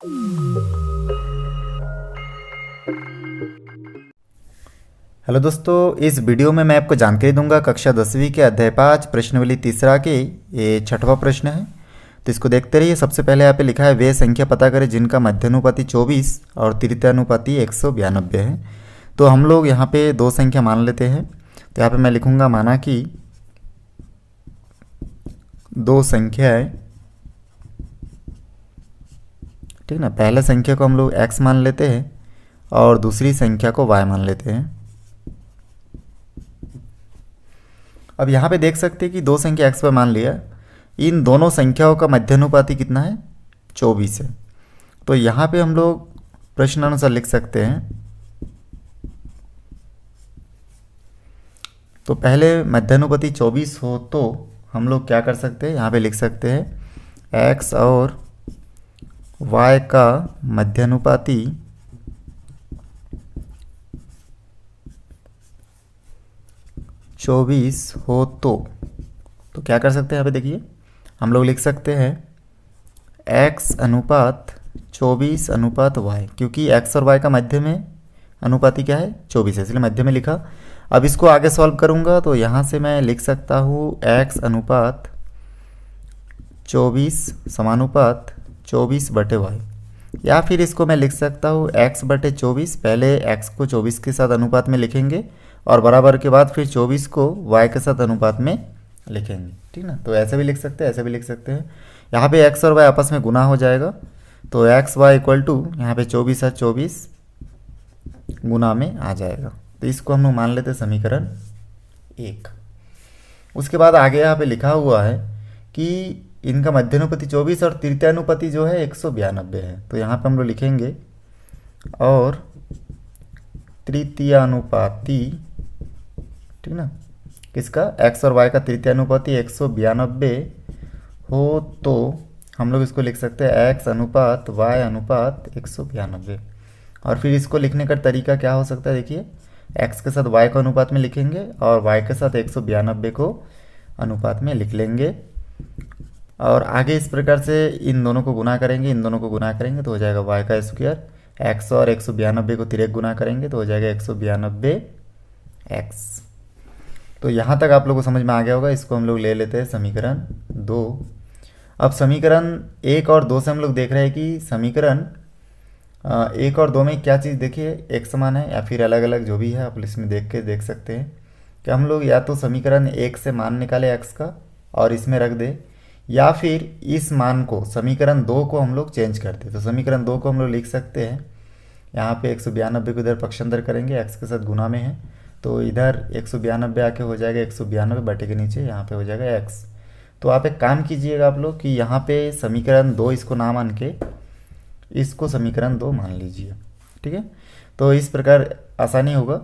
Hello दोस्तों, इस video में मैं आपको जानकारी दूंगा कक्षा 10वीं के अध्याय 5 प्रश्नावली तीसरा के ये छठवां प्रश्न है। तो इसको देखते रहिए। सबसे पहले यहाँ पे लिखा है वे संख्या पता करें जिनका मध्यानुपाती 24 और तृतीयानुपाती 192 है। तो हम लोग यहाँ पे दो संख्या मान लेते हैं। तो यहाँ पे मैं लिखूंगा माना कि दो संख्याएं, ठीक ना। पहले संख्या को हम लोग x मान लेते हैं और दूसरी संख्या को y मान लेते हैं। अब यहाँ पे देख सकते हैं कि दो संख्या x y मान लिया, इन दोनों संख्याओं का मध्यानुपाती कितना है, 24 है। तो यहाँ पे हम लोग प्रश्नानुसार लिख सकते हैं। तो पहले मध्यानुपाती 24 हो तो हम लोग क्या कर सकते हैं, यहाँ पे लिख सकते हैं x और y का मध्यानुपाती 24 हो तो क्या कर सकते हैं, यहाँ पे देखिए हम लोग लिख सकते हैं x अनुपात 24 अनुपात y, क्योंकि x और y का मध्य में अनुपाती क्या है, 24 है, इसलिए मध्य में लिखा। अब इसको आगे सॉल्व करूँगा तो यहाँ से मैं लिख सकता हूँ x अनुपात 24 समानुपात 24 बटे y, या फिर इसको मैं लिख सकता हूँ x बटे 24। पहले x को 24 के साथ अनुपात में लिखेंगे और बराबर के बाद फिर 24 को y के साथ अनुपात में लिखेंगे, ठीक ना। तो ऐसे भी लिख सकते हैं, ऐसे भी लिख सकते हैं। यहाँ पे x और y आपस में गुना हो जाएगा, तो x y इक्वल टू यहाँ पे 24 है, 24 गुना में आ जाएगा। तो इसको हम लोग मान लेते हैं समीकरण 1। उसके बाद आगे यहाँ पे लिखा हुआ है कि इनका मध्यानुपाती 24 और तृतीयानुपाती जो है 192 है। तो यहाँ पे हम लोग लिखेंगे और तृतीयानुपाती, ठीक ना, किसका, x और y का तृतीयानुपाती 192 हो तो हम लोग इसको लिख सकते हैं x अनुपात y अनुपात 192। और फिर इसको लिखने का तरीका क्या हो सकता है, देखिए x के साथ y को अनुपात में लिखेंगे और y के साथ 192 को अनुपात में लिख लेंगे। और आगे इस प्रकार से इन दोनों को गुना करेंगे, इन दोनों को गुना करेंगे तो हो जाएगा y का स्क्वायर, x और 192 को तिरक गुना करेंगे तो हो जाएगा 192x। तो यहाँ तक आप लोगों को समझ में आ गया होगा। इसको हम लोग ले लेते हैं समीकरण 2। अब समीकरण 1 और 2 से हम लोग देख रहे हैं कि समीकरण 1 और 2 में क्या चीज़, देखिए एक समान है या फिर अलग अलग, जो भी है आप इसमें देख के देख सकते हैं कि हम लोग या तो समीकरण 1 से मान निकाले x का और इसमें रख दे, या फिर इस मान को समीकरण 2 को हम लोग चेंज करते। तो समीकरण 2 को हम लोग लिख सकते हैं, यहाँ पे 192 को इधर पक्षांतर करेंगे, x के साथ गुना में है तो इधर 192 आके हो जाएगा 192 बटे के नीचे यहाँ पे हो जाएगा x। तो आप एक काम कीजिएगा आप लोग कि यहाँ पे समीकरण 2 इसको ना मान के इसको समीकरण 2 मान लीजिए, ठीक है। तो इस प्रकार आसानी होगा।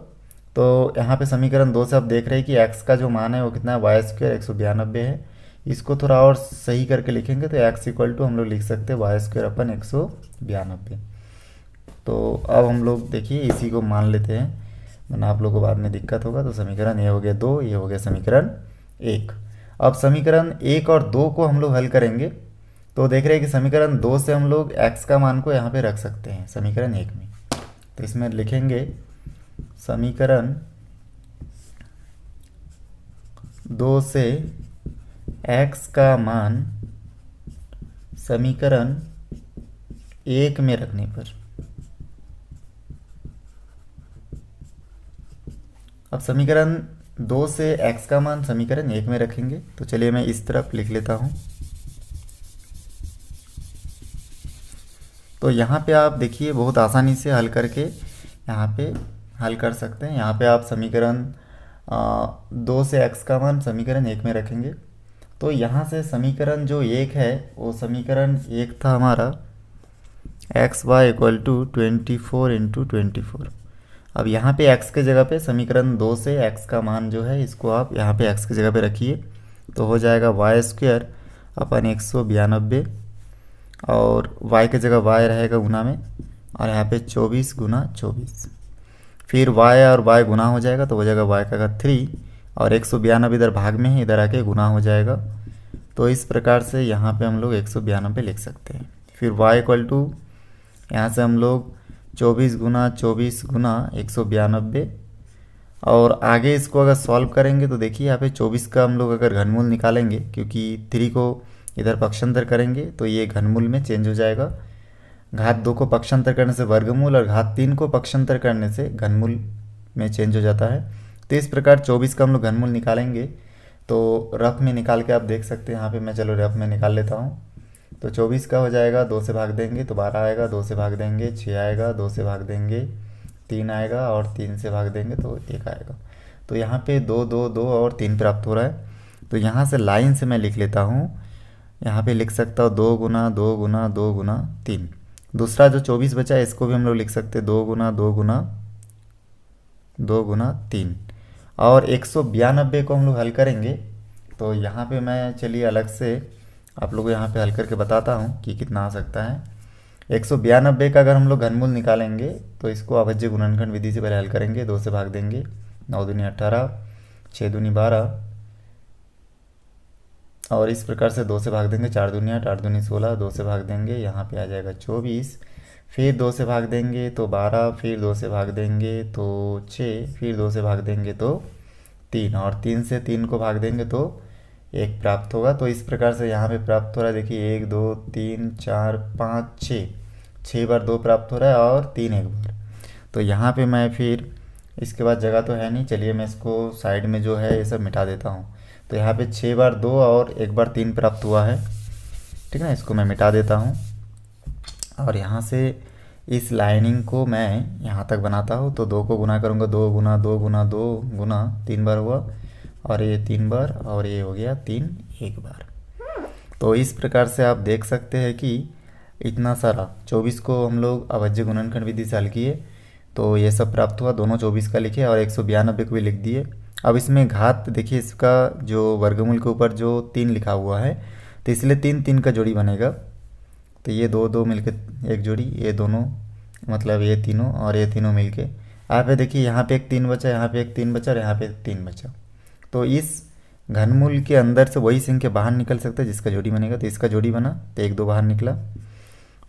तो यहाँ पे समीकरण 2 से आप देख रहे हैं कि x का जो मान है वो कितना है, वाई स्क्वायर 192 है। इसको थोड़ा और सही करके लिखेंगे तो x इक्वल टू हम लोग लिख सकते हैं वाई स्क्वायर अपन 192। तो अब हम लोग देखिए इसी को मान लेते हैं, वरना आप लोगों को बाद में दिक्कत होगा। तो समीकरण ये हो गया 2, ये हो गया समीकरण 1। अब समीकरण 1 और 2 को हम लोग हल करेंगे तो देख रहे हैं कि समीकरण 2 से हम लोग x का मान को यहाँ पे रख सकते हैं समीकरण 1 में। तो इसमें लिखेंगे समीकरण 2 से x का मान समीकरण 1 में रखने पर, अब समीकरण 2 से x का मान समीकरण 1 में रखेंगे। तो चलिए मैं इस तरफ लिख लेता हूँ। तो यहाँ पे आप देखिए बहुत आसानी से हल करके यहाँ पे हल कर सकते हैं। यहाँ पे आप समीकरण 2 से x का मान समीकरण 1 में रखेंगे। तो यहाँ से समीकरण जो 1 है वो समीकरण 1 था हमारा x y equal to 24 into 24। अब यहाँ पे x के जगह पे समीकरण 2 से x का मान जो है इसको आप यहाँ पे x की जगह पे रखिए तो हो जाएगा वाई स्क्वायर अपन 192 और y के जगह y रहेगा गुना में और यहाँ पे 24 गुना 24, फिर y और y गुना हो जाएगा तो हो जाएगा y का 3 और 192 इधर भाग में है, इधर आके गुना हो जाएगा। तो इस प्रकार से यहाँ पे हम लोग 192 लिख सकते हैं। फिर y इक्वल टू यहाँ से हम लोग 24 गुना 192 और आगे इसको अगर सॉल्व करेंगे तो देखिए यहाँ पे 24 का हम लोग अगर घनमूल निकालेंगे, क्योंकि 3 को इधर पक्षांतर करेंगे तो ये घनमूल में चेंज हो जाएगा। घात 2 को पक्षांतर करने से वर्गमूल और घात 3 को पक्षांतर करने से घनमूल में चेंज हो जाता है। तो इस प्रकार 24 का हम लोग घनमूल निकालेंगे तो रफ में निकाल के आप देख सकते हैं। यहाँ पे मैं चलो रफ में निकाल लेता हूँ। तो 24 का हो जाएगा, 2 से भाग देंगे तो 12 आएगा, 2 से भाग देंगे 6 आएगा, 2 से भाग देंगे 3 आएगा और 3 से भाग देंगे तो 1 आएगा। तो यहाँ पे 2 2 2 और 3 प्राप्त हो रहा है। तो यहाँ से लाइन से मैं लिख लेता हूँ, यहाँ पे लिख सकता हूँ 2 गुना 2 गुना 2 गुना 3। दूसरा जो 24 बचा है इसको भी हम लोग लिख सकते हैं 2 गुना 2 गुना 2 गुना 3। और 192 को हम लोग हल करेंगे तो यहाँ पे मैं चलिए अलग से आप लोगों को यहाँ पे हल करके बताता हूँ कि कितना आ सकता है। 192 का अगर हम लोग घनमूल निकालेंगे तो इसको अभज्य गुणनखंड विधि से पहले हल करेंगे। 2 से भाग देंगे, 9 दूनी 18, 6 दूनी 12 और इस प्रकार से 2 से भाग देंगे, 4 दूनी 8, 8 दूनी 16, 2 से भाग देंगे यहाँ पे आ जाएगा 24, फिर 2 से भाग देंगे तो 12, फिर 2 से भाग देंगे तो 6, फिर 2 से भाग देंगे तो 3 और 3 से 3 को भाग देंगे तो 1 प्राप्त होगा। तो इस प्रकार से यहाँ पे प्राप्त हो रहा है, देखिए 1 2 3 4 5 6, 6 बार 2 प्राप्त हो रहा है और 3 एक बार। तो यहाँ पे मैं फिर इसके बाद जगह तो है नहीं, चलिए मैं इसको साइड में जो है ये सब मिटा देता हूँ। तो यहाँ पे 6 बार 2 और 1 बार 3 प्राप्त हुआ है, ठीक है ना। इसको मैं मिटा देता हूँ और यहाँ से इस लाइनिंग को मैं यहाँ तक बनाता हूँ। तो 2 को गुना करूँगा, 2 गुना 2 गुना 2 गुना 3 बार हुआ और ये 3 बार और ये हो गया 3 एक बार। तो इस प्रकार से आप देख सकते हैं कि इतना सारा 24 को हम लोग अभज्य गुणनखंड विधि से हल किए तो ये सब प्राप्त हुआ। दोनों 24 का लिखे और 192 को भी लिख दिए। अब इसमें घात देखिए, इसका जो वर्गमूल के ऊपर जो 3 लिखा हुआ है तो इसलिए 3 3 का जोड़ी बनेगा। तो ये 2 2 मिलके एक जोड़ी, ये दोनों मतलब ये तीनों और ये तीनों मिलके आप देखिए यहाँ पे एक 3 बचा, यहाँ पे एक 3 बचा और यहाँ पे एक 3 बचा। तो इस घनमूल के अंदर से वही संख्या बाहर निकल सकता है जिसका जोड़ी बनेगा। तो इसका जोड़ी बना तो 1 2 बाहर निकला।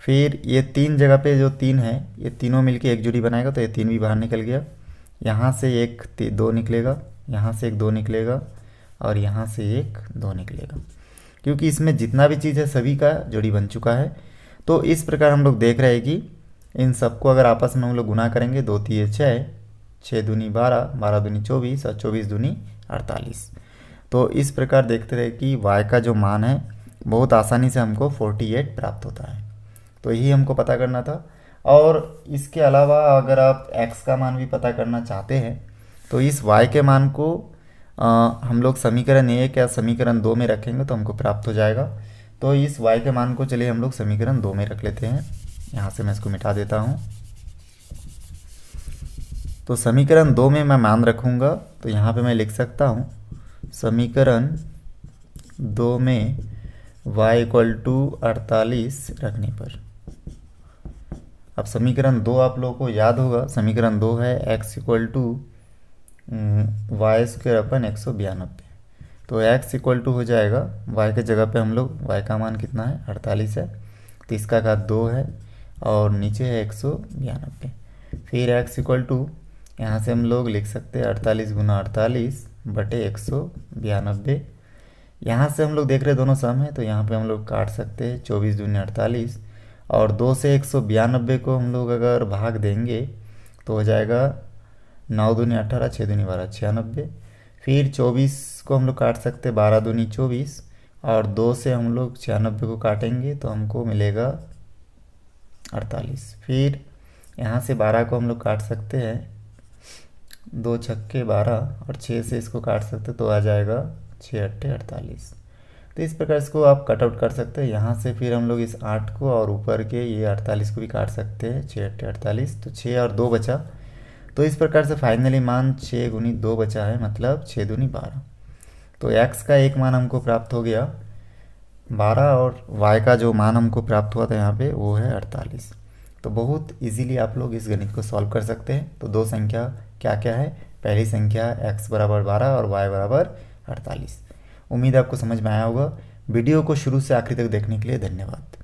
फिर ये 3 जगह पे जो 3 है ये तीनों मिलके एक जोड़ी बनाएगा तो ये 3 भी बाहर निकल गया। यहाँ से एक 2 निकलेगा, यहाँ से एक 2 निकलेगा और यहाँ से एक 2 निकलेगा, क्योंकि इसमें जितना भी चीज़ है सभी का जोड़ी बन चुका है। तो इस प्रकार हम लोग देख रहे हैं कि इन सबको अगर आपस में हम लोग गुना करेंगे, 2 3 6, 6 दूनी 12, 12 दूनी 24 और 24 दूनी 48। तो इस प्रकार देखते रहे कि y का जो मान है बहुत आसानी से हमको 48 प्राप्त होता है। तो यही हमको पता करना था। और इसके अलावा अगर आप x का मान भी पता करना चाहते हैं तो इस y के मान को हम लोग समीकरण 1 या समीकरण 2 में रखेंगे तो हमको प्राप्त हो जाएगा। तो इस y के मान को चलिए हम लोग समीकरण 2 में रख लेते हैं। यहाँ से मैं इसको मिटा देता हूँ। तो समीकरण 2 में मैं मान रखूँगा तो यहाँ पे मैं लिख सकता हूँ समीकरण 2 में y इक्वल टू 48 रखने पर। अब समीकरण 2 आप लोगों को याद होगा, समीकरण 2 है x equal to y square upon 192। तो x इक्वल टू हो जाएगा y के जगह पे हम लोग y का मान कितना है 48 है तो इसका घात 2 है और नीचे है 192। फिर x इक्वल टू यहाँ से हम लोग लिख सकते हैं 48 गुना 48 बटे 192। यहाँ से हम लोग देख रहे दोनों सम है तो यहाँ पे हम लोग काट सकते हैं 24 दूनी 48 और 2 से 192 को हम लोग अगर भाग देंगे तो हो जाएगा 9 दूनी 18, 6 दूनी 12, 96। फिर 24 को हम लोग काट सकते हैं 12 दूनी 24 और 2 से हम लोग 96 को काटेंगे तो हमको मिलेगा 48। फिर यहाँ से 12 को हम लोग काट सकते हैं 2 छक्के 12 और 6 से इसको काट सकते तो आ जाएगा 6 अट्ठे 48। तो इस प्रकार इसको आप कट आउट कर सकते हैं। यहाँ से फिर हम लोग इस 8 को और ऊपर के ये 48 को भी काट सकते हैं, 6 अट्ठे 48। तो 6 और 2 बचा। तो इस प्रकार से फाइनली मान 6 गुनी 2 बचा है, मतलब 6 दूनी 12। तो x का एक मान हमको प्राप्त हो गया 12 और y का जो मान हमको प्राप्त हुआ था यहाँ पे वो है 48। तो बहुत इजीली आप लोग इस गणित को सॉल्व कर सकते हैं। तो दो संख्या क्या क्या है, पहली संख्या x बराबर 12 और y बराबर 48। उम्मीद आपको समझ में आया होगा। वीडियो को शुरू से आखिरी तक देखने के लिए धन्यवाद।